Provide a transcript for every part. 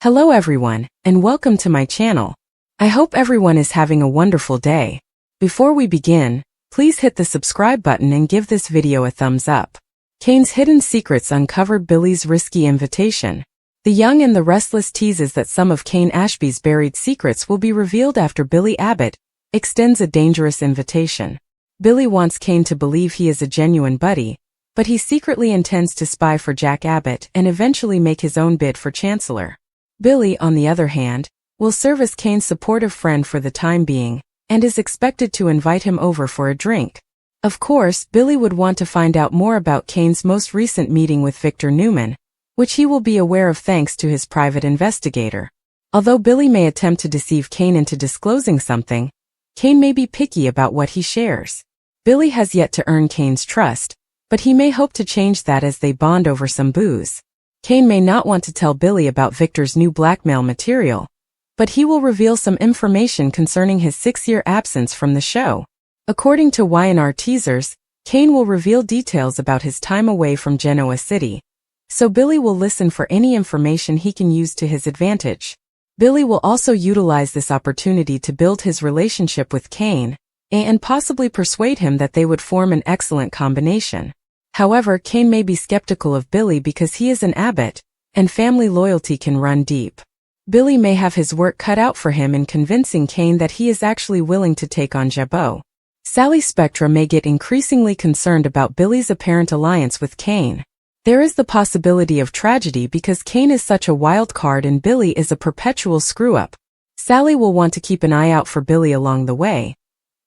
Hello everyone, and welcome to my channel. I hope everyone is having a wonderful day. Before we begin, please hit the subscribe button and give this video a thumbs up. Kane's hidden secrets uncovered. Billy's risky invitation. The Young and the Restless teases that some of Kane Ashby's buried secrets will be revealed after Billy Abbott extends a dangerous invitation. Billy wants Kane to believe he is a genuine buddy, but he secretly intends to spy for Jack Abbott and eventually make his own bid for Chancellor. Billy, on the other hand, will serve as Kane's supportive friend for the time being, and is expected to invite him over for a drink. Of course, Billy would want to find out more about Kane's most recent meeting with Victor Newman, which he will be aware of thanks to his private investigator. Although Billy may attempt to deceive Kane into disclosing something, Kane may be picky about what he shares. Billy has yet to earn Kane's trust, but he may hope to change that as they bond over some booze. Kane may not want to tell Billy about Victor's new blackmail material, but he will reveal some information concerning his 6-year absence from the show. According to Y&R teasers, Kane will reveal details about his time away from Genoa City, so Billy will listen for any information he can use to his advantage. Billy will also utilize this opportunity to build his relationship with Kane, and possibly persuade him that they would form an excellent combination. However, Kane may be skeptical of Billy because he is an Abbott, and family loyalty can run deep. Billy may have his work cut out for him in convincing Kane that he is actually willing to take on Jabot. Sally Spectra may get increasingly concerned about Billy's apparent alliance with Kane. There is the possibility of tragedy because Kane is such a wild card and Billy is a perpetual screw-up. Sally will want to keep an eye out for Billy along the way,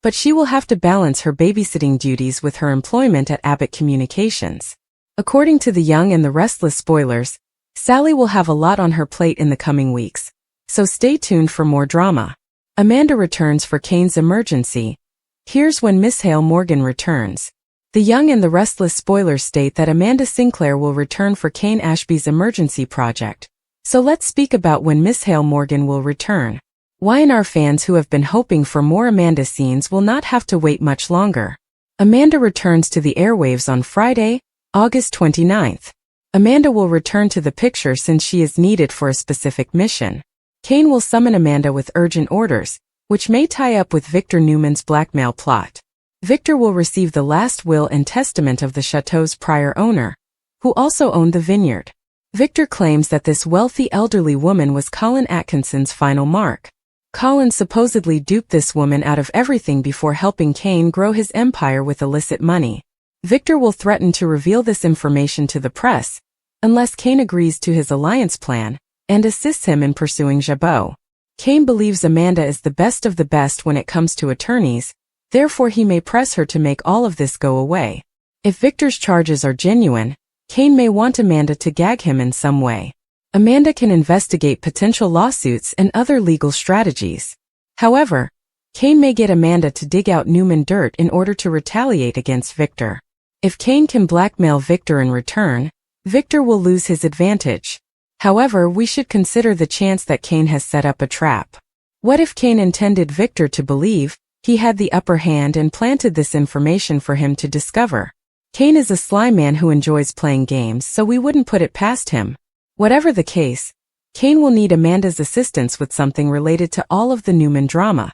but she will have to balance her babysitting duties with her employment at Abbott Communications. According to the Young and the Restless spoilers, Sally will have a lot on her plate in the coming weeks, so stay tuned for more drama. Amanda returns for Kane's emergency. Here's when Miss Hale Morgan returns. The Young and the Restless spoilers state that Amanda Sinclair will return for Kane Ashby's emergency project. So let's speak about when Miss Hale Morgan will return. Y&R fans who have been hoping for more Amanda scenes will not have to wait much longer. Amanda returns to the airwaves on Friday, August 29th. Amanda will return to the picture since she is needed for a specific mission. Kane will summon Amanda with urgent orders, which may tie up with Victor Newman's blackmail plot. Victor will receive the last will and testament of the chateau's prior owner, who also owned the vineyard. Victor claims that this wealthy elderly woman was Colin Atkinson's final mark. Colin supposedly duped this woman out of everything before helping Kane grow his empire with illicit money. Victor will threaten to reveal this information to the press, unless Kane agrees to his alliance plan, and assists him in pursuing Jabot. Kane believes Amanda is the best of the best when it comes to attorneys, therefore he may press her to make all of this go away. If Victor's charges are genuine, Kane may want Amanda to gag him in some way. Amanda can investigate potential lawsuits and other legal strategies. However, Kane may get Amanda to dig out Newman dirt in order to retaliate against Victor. If Kane can blackmail Victor in return, Victor will lose his advantage. However, we should consider the chance that Kane has set up a trap. What if Kane intended Victor to believe he had the upper hand and planted this information for him to discover? Kane is a sly man who enjoys playing games, so we wouldn't put it past him. Whatever the case, Kane will need Amanda's assistance with something related to all of the Newman drama,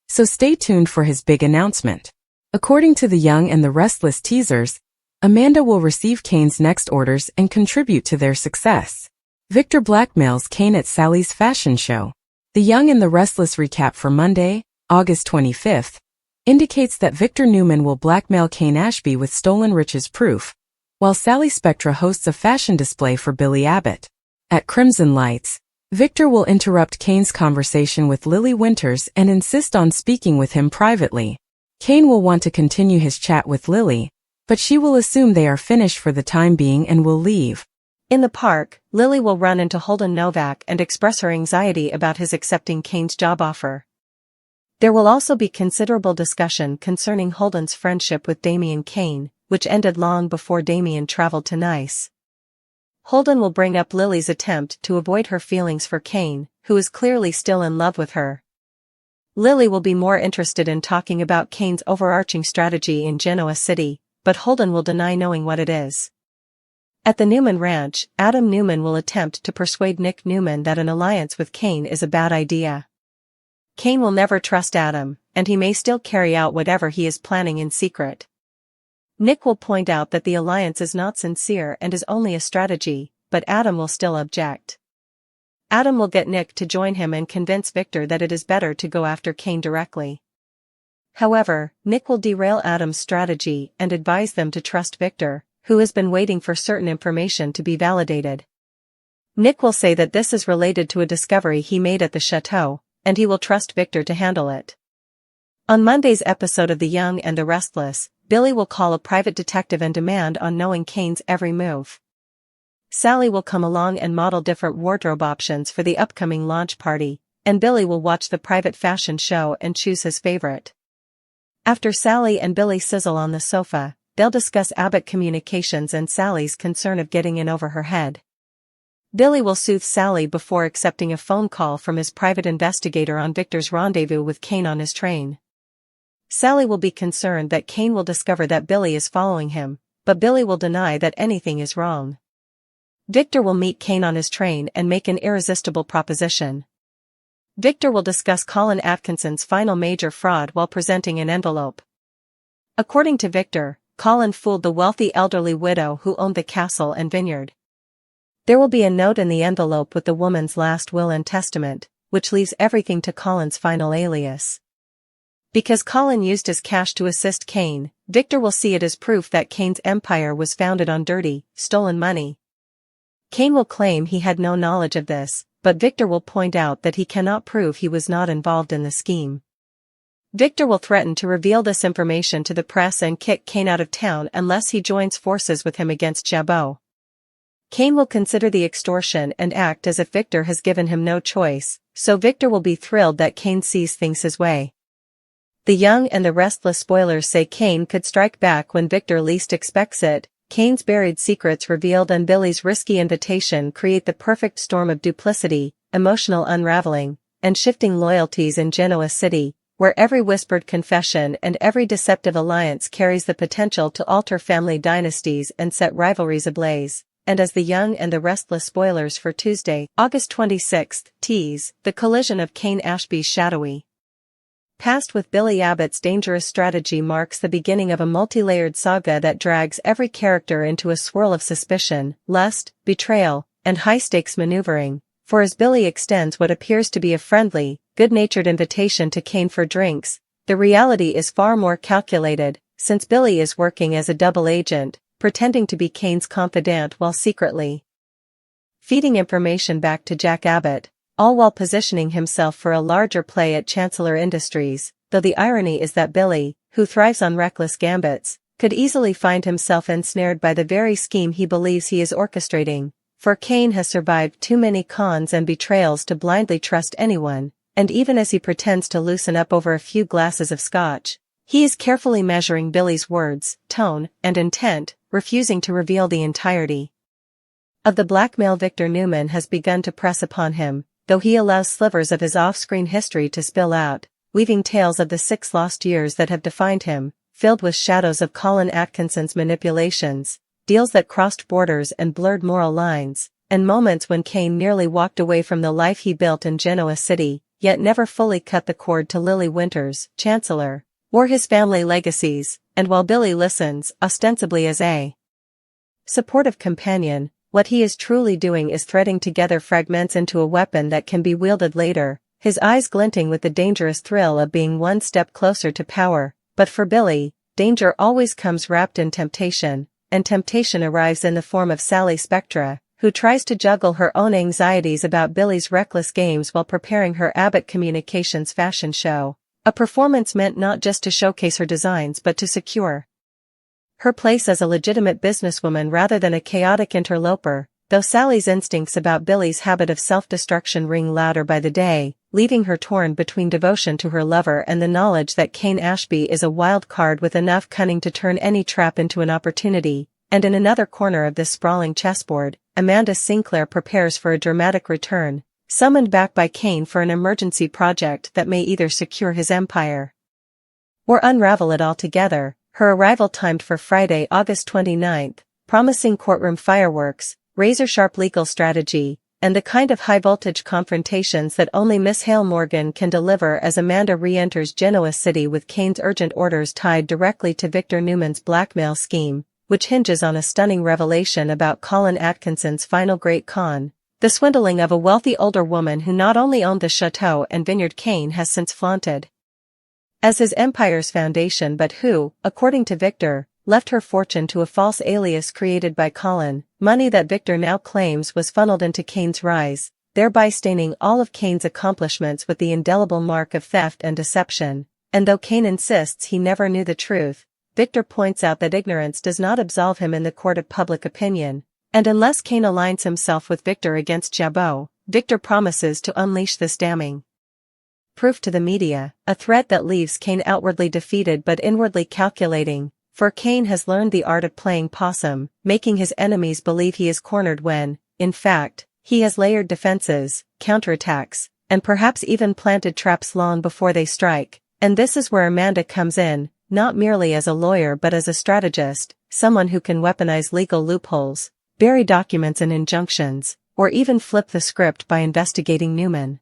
so stay tuned for his big announcement. According to the Young and the Restless teasers, Amanda will receive Kane's next orders and contribute to their success. Victor blackmails Kane at Sally's fashion show. The Young and the Restless recap for Monday, August 25th, indicates that Victor Newman will blackmail Kane Ashby with stolen riches proof, while Sally Spectra hosts a fashion display for Billy Abbott. At Crimson Lights, Victor will interrupt Kane's conversation with Lily Winters and insist on speaking with him privately. Kane will want to continue his chat with Lily, but she will assume they are finished for the time being and will leave. In the park, Lily will run into Holden Novak and express her anxiety about his accepting Kane's job offer. There will also be considerable discussion concerning Holden's friendship with Damian Kane, which ended long before Damian traveled to Nice. Holden will bring up Lily's attempt to avoid her feelings for Kane, who is clearly still in love with her. Lily will be more interested in talking about Kane's overarching strategy in Genoa City, but Holden will deny knowing what it is. At the Newman Ranch, Adam Newman will attempt to persuade Nick Newman that an alliance with Kane is a bad idea. Kane will never trust Adam, and he may still carry out whatever he is planning in secret. Nick will point out that the alliance is not sincere and is only a strategy, but Adam will still object. Adam will get Nick to join him and convince Victor that it is better to go after Kane directly. However, Nick will derail Adam's strategy and advise them to trust Victor, who has been waiting for certain information to be validated. Nick will say that this is related to a discovery he made at the chateau, and he will trust Victor to handle it. On Monday's episode of The Young and the Restless, Billy will call a private detective and demand on knowing Kane's every move. Sally will come along and model different wardrobe options for the upcoming launch party, and Billy will watch the private fashion show and choose his favorite. After Sally and Billy sizzle on the sofa, they'll discuss Abbott communications and Sally's concern of getting in over her head. Billy will soothe Sally before accepting a phone call from his private investigator on Victor's rendezvous with Kane on his train. Sally will be concerned that Kane will discover that Billy is following him, but Billy will deny that anything is wrong. Victor will meet Kane on his train and make an irresistible proposition. Victor will discuss Colin Atkinson's final major fraud while presenting an envelope. According to Victor, Colin fooled the wealthy elderly widow who owned the castle and vineyard. There will be a note in the envelope with the woman's last will and testament, which leaves everything to Colin's final alias. Because Colin used his cash to assist Kane, Victor will see it as proof that Kane's empire was founded on dirty, stolen money. Kane will claim he had no knowledge of this, but Victor will point out that he cannot prove he was not involved in the scheme. Victor will threaten to reveal this information to the press and kick Kane out of town unless he joins forces with him against Jabot. Kane will consider the extortion and act as if Victor has given him no choice, so Victor will be thrilled that Kane sees things his way. The Young and the Restless spoilers say Kane could strike back when Victor least expects it. Kane's buried secrets revealed and Billy's risky invitation create the perfect storm of duplicity, emotional unraveling, and shifting loyalties in Genoa City, where every whispered confession and every deceptive alliance carries the potential to alter family dynasties and set rivalries ablaze. And as The Young and the Restless spoilers for Tuesday, August 26, tease, the collision of Kane Ashby's shadowy past with Billy Abbott's dangerous strategy marks the beginning of a multi-layered saga that drags every character into a swirl of suspicion, lust, betrayal, and high-stakes maneuvering, for as Billy extends what appears to be a friendly, good-natured invitation to Kane for drinks, the reality is far more calculated, since Billy is working as a double agent, pretending to be Kane's confidant while secretly feeding information back to Jack Abbott, all while positioning himself for a larger play at Chancellor Industries, though the irony is that Billy, who thrives on reckless gambits, could easily find himself ensnared by the very scheme he believes he is orchestrating, for Kane has survived too many cons and betrayals to blindly trust anyone, and even as he pretends to loosen up over a few glasses of scotch, he is carefully measuring Billy's words, tone, and intent, refusing to reveal the entirety of the blackmail Victor Newman has begun to press upon him, though he allows slivers of his off-screen history to spill out, weaving tales of the 6 lost years that have defined him, filled with shadows of Colin Atkinson's manipulations, deals that crossed borders and blurred moral lines, and moments when Kane nearly walked away from the life he built in Genoa City, yet never fully cut the cord to Lily Winters, Chancellor, or his family legacies, and while Billy listens, ostensibly as a supportive companion, what he is truly doing is threading together fragments into a weapon that can be wielded later, his eyes glinting with the dangerous thrill of being one step closer to power. But for Billy, danger always comes wrapped in temptation, and temptation arrives in the form of Sally Spectra, who tries to juggle her own anxieties about Billy's reckless games while preparing her Abbott Communications fashion show, a performance meant not just to showcase her designs but to secure her place as a legitimate businesswoman rather than a chaotic interloper, though Sally's instincts about Billy's habit of self-destruction ring louder by the day, leaving her torn between devotion to her lover and the knowledge that Kane Ashby is a wild card with enough cunning to turn any trap into an opportunity. And in another corner of this sprawling chessboard, Amanda Sinclair prepares for a dramatic return, summoned back by Kane for an emergency project that may either secure his empire or unravel it altogether. Her arrival timed for Friday, August 29, promising courtroom fireworks, razor-sharp legal strategy, and the kind of high-voltage confrontations that only Miss Hale Morgan can deliver as Amanda re-enters Genoa City with Kane's urgent orders tied directly to Victor Newman's blackmail scheme, which hinges on a stunning revelation about Colin Atkinson's final great con, the swindling of a wealthy older woman who not only owned the chateau and vineyard Kane has since flaunted as his empire's foundation but who, according to Victor, left her fortune to a false alias created by Colin, money that Victor now claims was funneled into Kane's rise, thereby staining all of Kane's accomplishments with the indelible mark of theft and deception. And though Kane insists he never knew the truth, Victor points out that ignorance does not absolve him in the court of public opinion, and unless Kane aligns himself with Victor against Jabot, Victor promises to unleash this damning proof to the media, a threat that leaves Kane outwardly defeated but inwardly calculating, for Kane has learned the art of playing possum, making his enemies believe he is cornered when, in fact, he has layered defenses, counterattacks, and perhaps even planted traps long before they strike. And this is where Amanda comes in, not merely as a lawyer but as a strategist, someone who can weaponize legal loopholes, bury documents and injunctions, or even flip the script by investigating Newman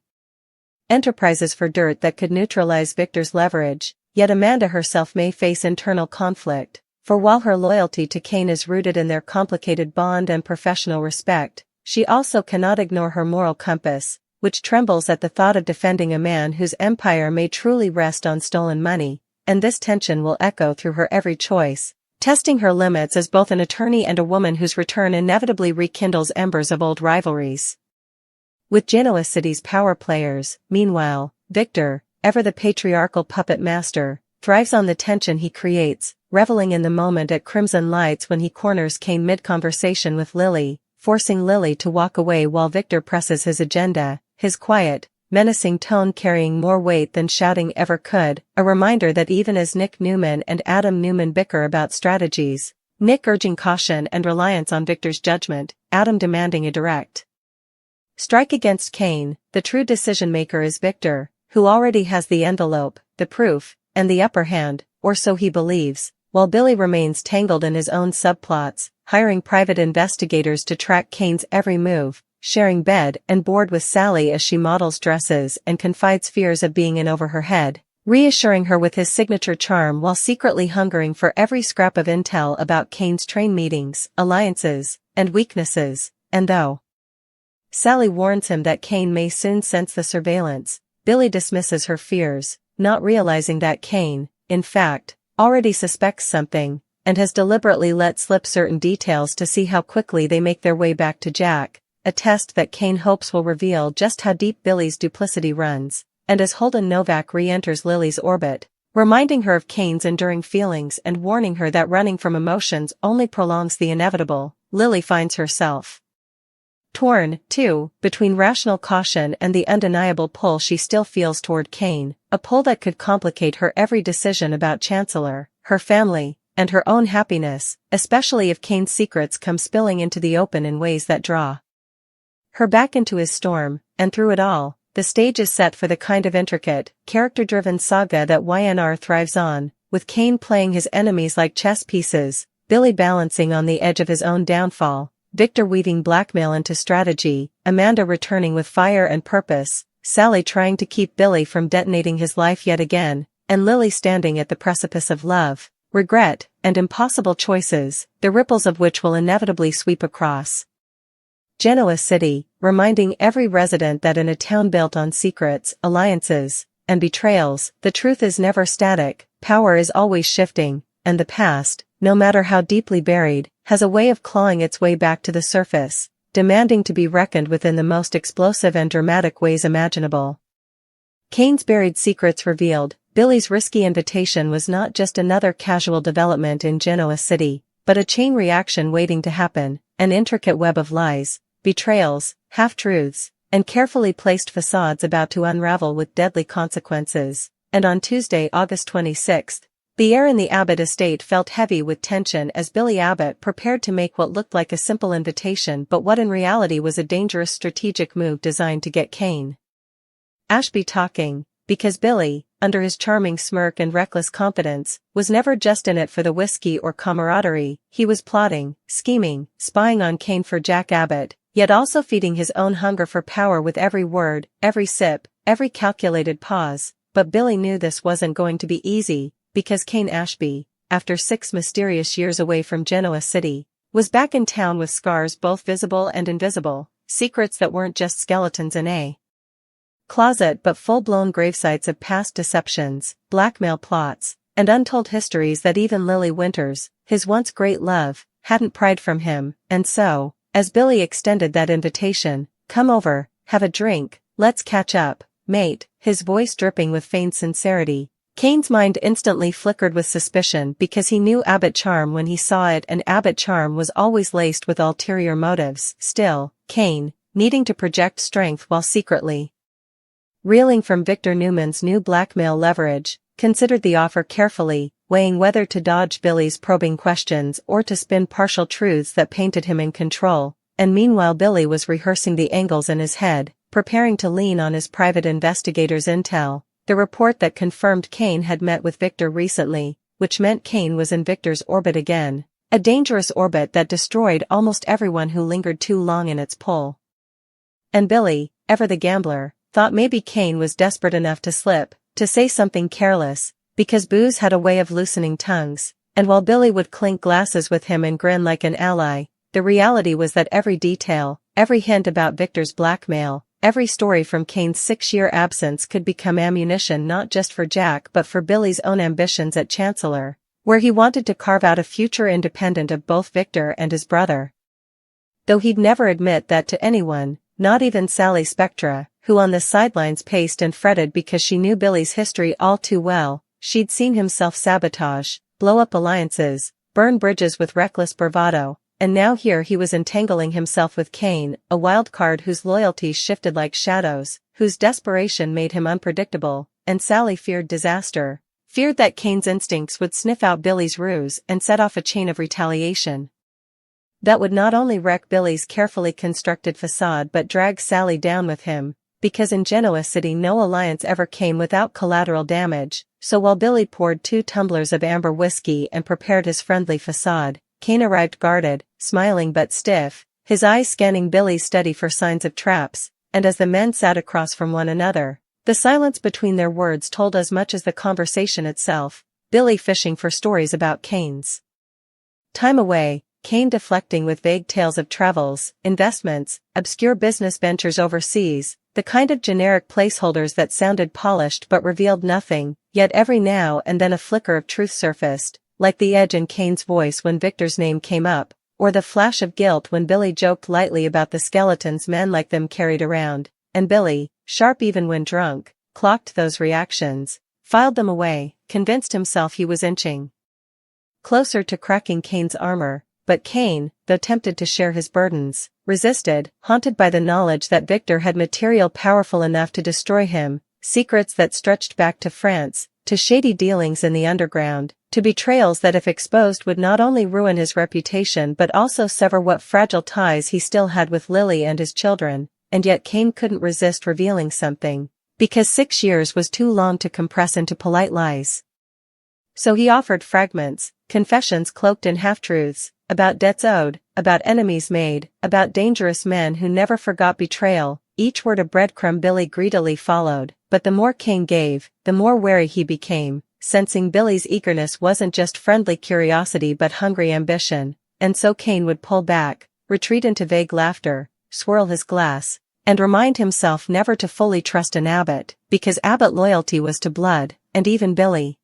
enterprises for dirt that could neutralize Victor's leverage. Yet Amanda herself may face internal conflict, for while her loyalty to Kane is rooted in their complicated bond and professional respect, she also cannot ignore her moral compass, which trembles at the thought of defending a man whose empire may truly rest on stolen money, and this tension will echo through her every choice, testing her limits as both an attorney and a woman whose return inevitably rekindles embers of old rivalries. With Genoa City's power players, meanwhile, Victor, ever the patriarchal puppet master, thrives on the tension he creates, reveling in the moment at Crimson Lights when he corners Kane mid-conversation with Lily, forcing Lily to walk away while Victor presses his agenda, his quiet, menacing tone carrying more weight than shouting ever could, a reminder that even as Nick Newman and Adam Newman bicker about strategies, Nick urging caution and reliance on Victor's judgment, Adam demanding a direct strike against Kane, the true decision-maker is Victor, who already has the envelope, the proof, and the upper hand, or so he believes, while Billy remains tangled in his own subplots, hiring private investigators to track Kane's every move, sharing bed and board with Sally as she models dresses and confides fears of being in over her head, reassuring her with his signature charm while secretly hungering for every scrap of intel about Kane's train meetings, alliances, and weaknesses. And though Sally warns him that Kane may soon sense the surveillance, Billy dismisses her fears, not realizing that Kane, in fact, already suspects something, and has deliberately let slip certain details to see how quickly they make their way back to Jack, a test that Kane hopes will reveal just how deep Billy's duplicity runs. And as Holden Novak re-enters Lily's orbit, reminding her of Kane's enduring feelings and warning her that running from emotions only prolongs the inevitable, Lily finds herself torn, too, between rational caution and the undeniable pull she still feels toward Kane, a pull that could complicate her every decision about Chancellor, her family, and her own happiness, especially if Kane's secrets come spilling into the open in ways that draw her back into his storm. And through it all, the stage is set for the kind of intricate, character-driven saga that YNR thrives on, with Kane playing his enemies like chess pieces, Billy balancing on the edge of his own downfall, Victor weaving blackmail into strategy, Amanda returning with fire and purpose, Sally trying to keep Billy from detonating his life yet again, and Lily standing at the precipice of love, regret, and impossible choices, the ripples of which will inevitably sweep across Genoa City, reminding every resident that in a town built on secrets, alliances, and betrayals, the truth is never static, power is always shifting, and the past, no matter how deeply buried, has a way of clawing its way back to the surface, demanding to be reckoned with in the most explosive and dramatic ways imaginable. Kane's buried secrets revealed, Billy's risky invitation was not just another casual development in Genoa City, but a chain reaction waiting to happen, an intricate web of lies, betrayals, half-truths, and carefully placed facades about to unravel with deadly consequences. And on Tuesday, August 26th, the air in the Abbott estate felt heavy with tension as Billy Abbott prepared to make what looked like a simple invitation but what in reality was a dangerous strategic move designed to get Kane Ashby talking, because Billy, under his charming smirk and reckless confidence, was never just in it for the whiskey or camaraderie. He was plotting, scheming, spying on Kane for Jack Abbott, yet also feeding his own hunger for power with every word, every sip, every calculated pause. But Billy knew this wasn't going to be easy, because Kane Ashby, after 6 mysterious years away from Genoa City, was back in town with scars both visible and invisible, secrets that weren't just skeletons in a closet but full-blown gravesites of past deceptions, blackmail plots, and untold histories that even Lily Winters, his once great love, hadn't pried from him. And so, as Billy extended that invitation, "Come over, have a drink, let's catch up, mate," his voice dripping with feigned sincerity, Kane's mind instantly flickered with suspicion because he knew Abbott charm when he saw it, and Abbott charm was always laced with ulterior motives. Still, Kane, needing to project strength while secretly reeling from Victor Newman's new blackmail leverage, considered the offer carefully, weighing whether to dodge Billy's probing questions or to spin partial truths that painted him in control. And meanwhile Billy was rehearsing the angles in his head, preparing to lean on his private investigator's intel. The report that confirmed Kane had met with Victor recently, which meant Kane was in Victor's orbit again, a dangerous orbit that destroyed almost everyone who lingered too long in its pull. And Billy, ever the gambler, thought maybe Kane was desperate enough to slip, to say something careless, because booze had a way of loosening tongues, and while Billy would clink glasses with him and grin like an ally, the reality was that every detail, every hint about Victor's blackmail, every story from Kane's 6-year absence could become ammunition not just for Jack but for Billy's own ambitions at Chancellor, where he wanted to carve out a future independent of both Victor and his brother. Though he'd never admit that to anyone, not even Sally Spectra, who on the sidelines paced and fretted because she knew Billy's history all too well. She'd seen him self-sabotage, blow up alliances, burn bridges with reckless bravado, and now here he was entangling himself with Kane, a wild card whose loyalties shifted like shadows, whose desperation made him unpredictable. And Sally feared disaster, feared that Kane's instincts would sniff out Billy's ruse and set off a chain of retaliation that would not only wreck Billy's carefully constructed facade but drag Sally down with him, because in Genoa City no alliance ever came without collateral damage. So while Billy poured 2 tumblers of amber whiskey and prepared his friendly facade, Kane arrived guarded, smiling but stiff, his eyes scanning Billy's study for signs of traps. And as the men sat across from one another, the silence between their words told as much as the conversation itself. Billy fishing for stories about Kane's time away, Kane deflecting with vague tales of travels, investments, obscure business ventures overseas, the kind of generic placeholders that sounded polished but revealed nothing. Yet every now and then a flicker of truth surfaced, like the edge in Kane's voice when Victor's name came up, or the flash of guilt when Billy joked lightly about the skeletons men like them carried around. And Billy, sharp even when drunk, clocked those reactions, filed them away, convinced himself he was inching closer to cracking Kane's armor. But Kane, though tempted to share his burdens, resisted, haunted by the knowledge that Victor had material powerful enough to destroy him, secrets that stretched back to France, to shady dealings in the underground, to betrayals that if exposed would not only ruin his reputation but also sever what fragile ties he still had with Lily and his children. And yet Kane couldn't resist revealing something, because 6 years was too long to compress into polite lies. So he offered fragments, confessions cloaked in half-truths, about debts owed, about enemies made, about dangerous men who never forgot betrayal, each word a breadcrumb Billy greedily followed. But the more Kane gave, the more wary he became, sensing Billy's eagerness wasn't just friendly curiosity but hungry ambition. And so Kane would pull back, retreat into vague laughter, swirl his glass, and remind himself never to fully trust an Abbott, because Abbott loyalty was to blood, and even Billy,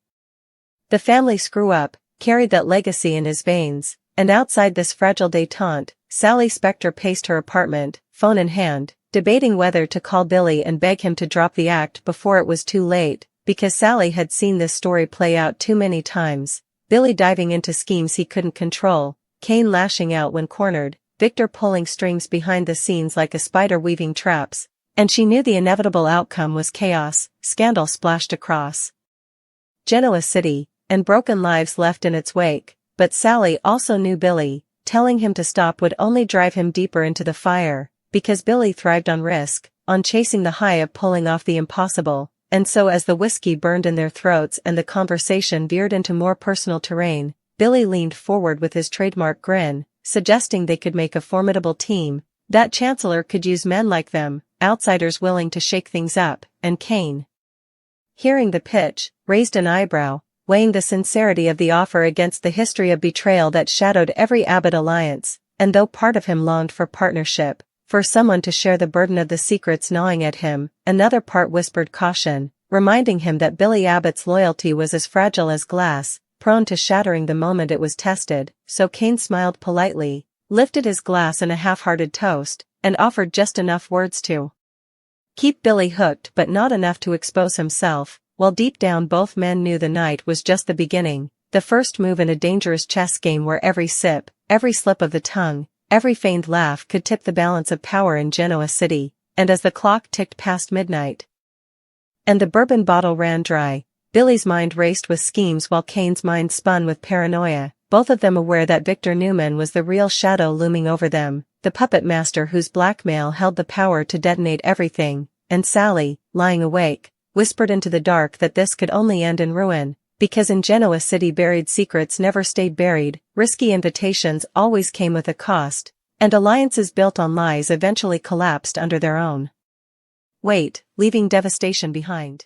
the family screw-up, carried that legacy in his veins. And outside this fragile détente, Sally Spectre paced her apartment, phone in hand, debating whether to call Billy and beg him to drop the act before it was too late, because Sally had seen this story play out too many times. Billy diving into schemes he couldn't control, Kane lashing out when cornered, Victor pulling strings behind the scenes like a spider weaving traps, and she knew the inevitable outcome was chaos, scandal splashed across Genoa City, and broken lives left in its wake. But Sally also knew Billy, telling him to stop would only drive him deeper into the fire, because Billy thrived on risk, on chasing the high of pulling off the impossible. and so as the whiskey burned in their throats and the conversation veered into more personal terrain, Billy leaned forward with his trademark grin, suggesting they could make a formidable team, that Chancellor could use men like them, outsiders willing to shake things up, and Kane, hearing the pitch, raised an eyebrow, weighing the sincerity of the offer against the history of betrayal that shadowed every Abbott alliance, and though part of him longed for partnership, for someone to share the burden of the secrets gnawing at him, another part whispered caution, reminding him that Billy Abbott's loyalty was as fragile as glass, prone to shattering the moment it was tested, so Kane smiled politely, lifted his glass in a half-hearted toast, and offered just enough words to keep Billy hooked but not enough to expose himself, while deep down both men knew the night was just the beginning, the first move in a dangerous chess game where every sip, every slip of the tongue, every feigned laugh could tip the balance of power in Genoa City, and as the clock ticked past midnight and the bourbon bottle ran dry, Billy's mind raced with schemes while Kane's mind spun with paranoia, both of them aware that Victor Newman was the real shadow looming over them, the puppet master whose blackmail held the power to detonate everything, and Sally, lying awake, whispered into the dark that this could only end in ruin, because in Genoa City buried secrets never stayed buried, risky invitations always came with a cost, and alliances built on lies eventually collapsed under their own weight, leaving devastation behind.